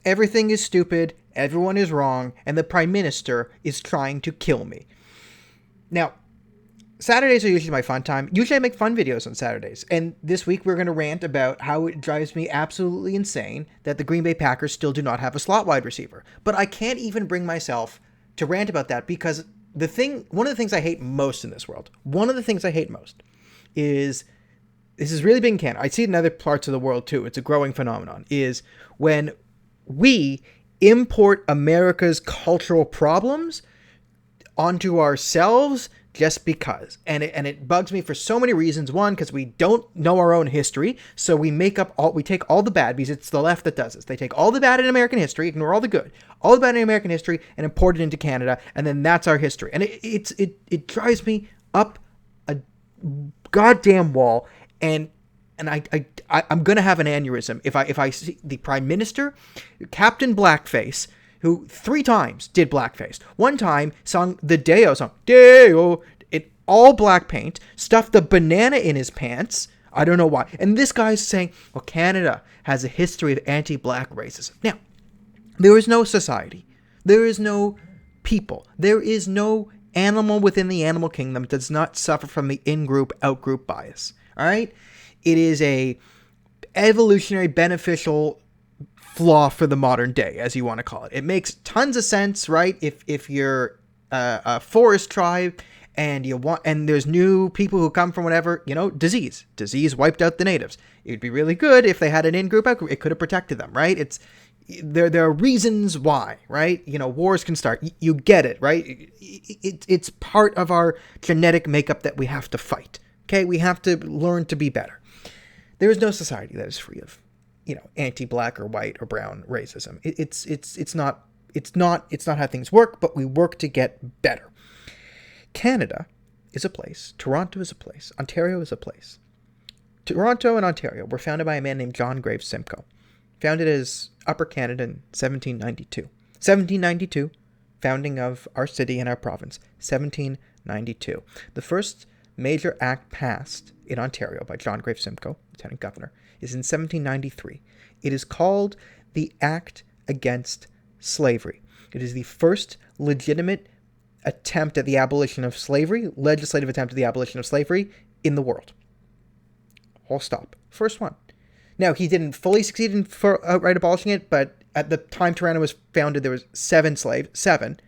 everything is stupid, everyone is wrong, and the Prime Minister is trying to kill me. Now, Saturdays are usually my fun time. Usually I make fun videos on Saturdays. And this week we're going to rant about how it drives me absolutely insane that the Green Bay Packers still do not have a slot wide receiver. But I can't even bring myself to rant about that because one of the things I hate most in this world, is, this is really big in Canada, I see it in other parts of the world too, it's a growing phenomenon, is when we import America's cultural problems onto ourselves just because. And it bugs me for so many reasons. One, because we don't know our own history, so we take all the bad, because it's the left that does this. They take all the bad in American history, ignore all the good, all the bad in American history, and import it into Canada, and then that's our history. And it drives me up a goddamn wall, and I'm gonna have an aneurysm if I see the Prime Minister, Captain Blackface, who 3 times did blackface. One time sung the Deo song, Deo, in all black paint, stuffed the banana in his pants. I don't know why. And this guy's saying, well, Canada has a history of anti-black racism. Now, there is no society. There is no people. There is no animal within the animal kingdom that does not suffer from the in-group, out-group bias. All right? It is a evolutionary beneficial flaw for the modern day, as you want to call it. It makes tons of sense, right? If you're a forest tribe and there's new people who come from whatever, disease wiped out the natives. It'd be really good if they had an in-group, out-group. It could have protected them, right? There are reasons why, right? Wars can start. You get it, right? It's part of our genetic makeup that we have to fight. Okay, we have to learn to be better. There is no society that is free of anti-black or white or brown racism. It's not how things work, but we work to get better. Canada is a place. Toronto is a place. Ontario is a place. Toronto and Ontario were founded by a man named John Graves Simcoe. Founded as Upper Canada in 1792. 1792, founding of our city and our province. 1792. The first major act passed in Ontario by John Graves Simcoe, Lieutenant Governor, is in 1793. It is called the Act Against Slavery. It is the first legitimate attempt at the abolition of slavery, legislative attempt at the abolition of slavery in the world. Whole stop. First one. Now, he didn't fully succeed in outright abolishing it, but at the time Toronto was founded, there was 7 slaves. Seven.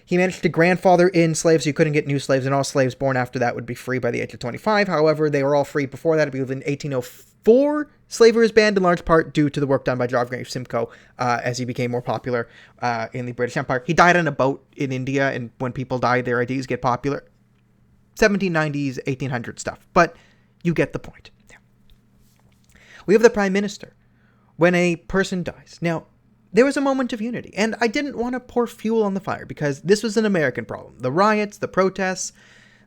He managed to grandfather in slaves so you couldn't get new slaves, and all slaves born after that would be free by the age of 25. However, they were all free before that. I believe in 1804, slavery was banned in large part due to the work done by John Graves Simcoe as he became more popular in the British Empire. He died on a boat in India, and when people die, their ideas get popular. 1790s, 1800s stuff. But you get the point. Now, we have the Prime Minister. When a person dies. Now, there was a moment of unity, and I didn't want to pour fuel on the fire because this was an American problem. The riots, the protests,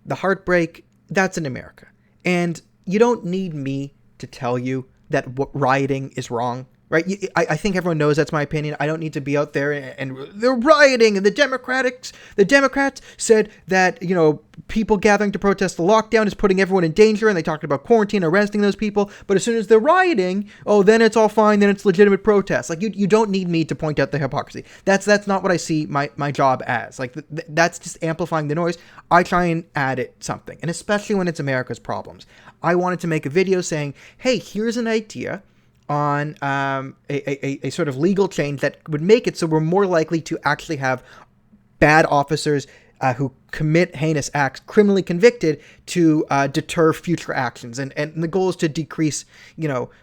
the heartbreak, that's in America. And you don't need me to tell you that rioting is wrong, right? I think everyone knows that's my opinion. I don't need to be out there and they're rioting, and the Democrats said that, people gathering to protest the lockdown is putting everyone in danger, and they talked about quarantine, arresting those people, but as soon as they're rioting, then it's all fine, then it's legitimate protest. Like, you don't need me to point out the hypocrisy. That's not what I see my job as. Like, that's just amplifying the noise. I try and add it something, and especially when it's America's problems. I wanted to make a video saying, hey, here's an idea on a sort of legal change that would make it so we're more likely to actually have bad officers who commit heinous acts criminally convicted to deter future actions, and the goal is to decrease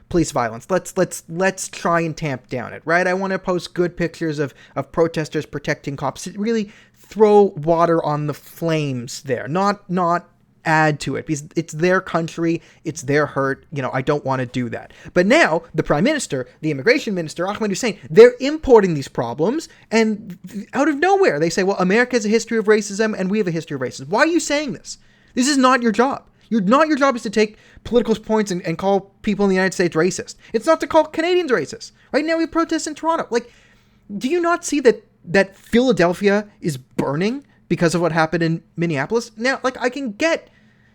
police violence. Let's try and tamp down it, right? I want to post good pictures of protesters protecting cops, really throw water on the flames there, not add to it, because it's their country, it's their hurt. I don't want to do that. But now the Prime Minister, the Immigration Minister, Ahmed Hussein, they're importing these problems, and out of nowhere they say, well, America has a history of racism and we have a history of racism. Why are you saying this? This is not your job. Your job is to take political points and call people in the United States racist. It's not to call Canadians racist. Right now we have protests in Toronto. Like, do you not see that Philadelphia is burning because of what happened in Minneapolis? Now, like, I can get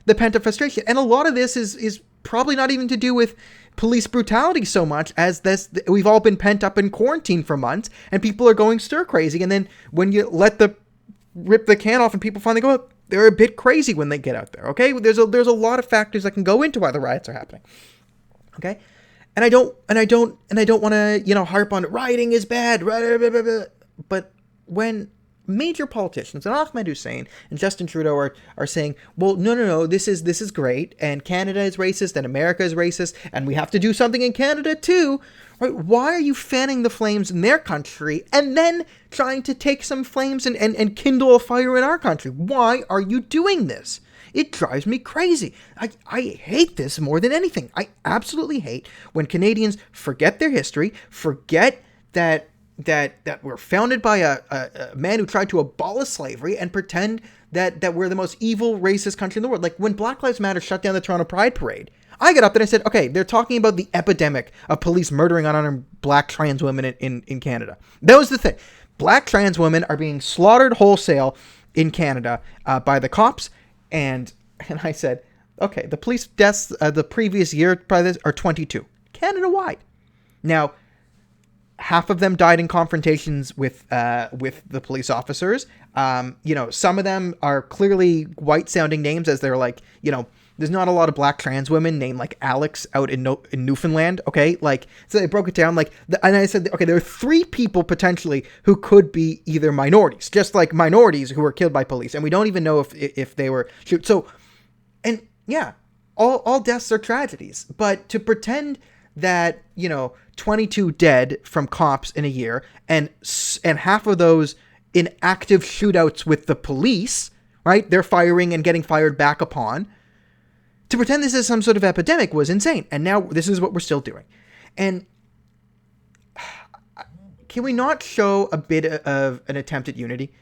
the pent-up frustration, and a lot of this is probably not even to do with police brutality so much as this. We've all been pent up in quarantine for months, and people are going stir crazy. And then when you rip the can off, and people finally go, they're a bit crazy when they get out there. Okay, there's a lot of factors that can go into why the riots are happening. Okay, and I don't want to harp on rioting is bad, but when major politicians and Ahmed Hussein and Justin Trudeau are saying, well, no, this is great, and Canada is racist, and America is racist, and we have to do something in Canada too, right? Why are you fanning the flames in their country and then trying to take some flames and kindle a fire in our country? Why are you doing this? It drives me crazy. I hate this more than anything. I absolutely hate when Canadians forget their history, forget that we're founded by a man who tried to abolish slavery, and pretend that we're the most evil, racist country in the world. Like when Black Lives Matter shut down the Toronto Pride Parade, I got up and I said, okay, they're talking about the epidemic of police murdering unarmed black trans women in Canada. That was the thing. Black trans women are being slaughtered wholesale in Canada by the cops, and I said, okay, the police deaths the previous year by this are 22 Canada-wide. Now, half of them died in confrontations with the police officers. Some of them are clearly white-sounding names, as they're like, there's not a lot of black trans women named like Alex out in Newfoundland. Okay, like so they broke it down and I said, okay, there are 3 people potentially who could be either minorities, just like minorities who were killed by police, and we don't even know if they were shoot. So, and yeah, all deaths are tragedies, but to pretend that 22 dead from cops in a year, and half of those in active shootouts with the police, right? They're firing and getting fired back upon. To pretend this is some sort of epidemic was insane. And now this is what we're still doing. And can we not show a bit of an attempt at unity?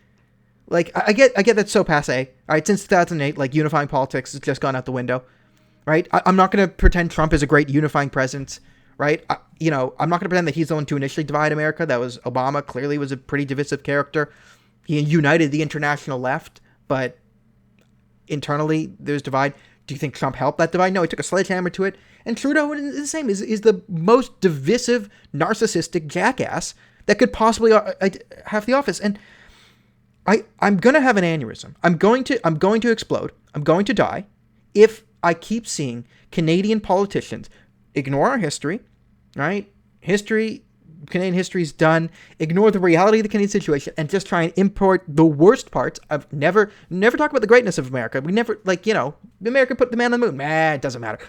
Like, I get that's so passé. All right, since 2008, like, unifying politics has just gone out the window, right? I'm not going to pretend Trump is a great unifying presence, right? I'm not going to pretend that he's the one to initially divide America. That was Obama. Clearly was a pretty divisive character. He united the international left, but internally there's divide. Do you think Trump helped that divide? No, he took a sledgehammer to it. And Trudeau is the same. Is the most divisive, narcissistic jackass that could possibly have the office. And I'm going to have an aneurysm. I'm going to explode. I'm going to die if I keep seeing Canadian politicians ignore our history, right? Canadian history is done. Ignore the reality of the Canadian situation and just try and import the worst parts of never talk about the greatness of America. We never, America put the man on the moon. It doesn't matter.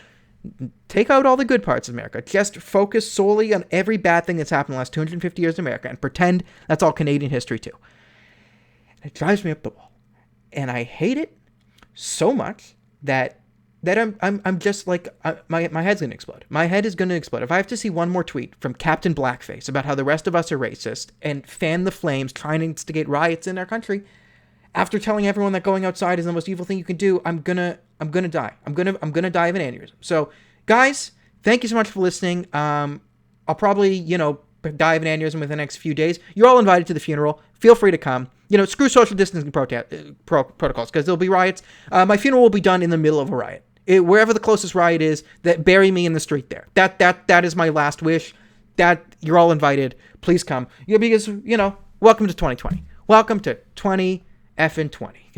Take out all the good parts of America. Just focus solely on every bad thing that's happened in the last 250 years in America and pretend that's all Canadian history too. And it drives me up the wall. And I hate it so much that I'm just like, my head's going to explode. My head is going to explode. If I have to see one more tweet from Captain Blackface about how the rest of us are racist and fan the flames, trying to instigate riots in our country, after telling everyone that going outside is the most evil thing you can do, I'm gonna die. I'm gonna die of an aneurysm. So, guys, thank you so much for listening. I'll probably, die of an aneurysm within the next few days. You're all invited to the funeral. Feel free to come. Screw social distancing protocols, because there'll be riots. My funeral will be done in the middle of a riot. Wherever the closest riot is, that bury me in the street there. That is my last wish. That you're all invited. Please come. Because welcome to 2020. Welcome to 20 effing 20.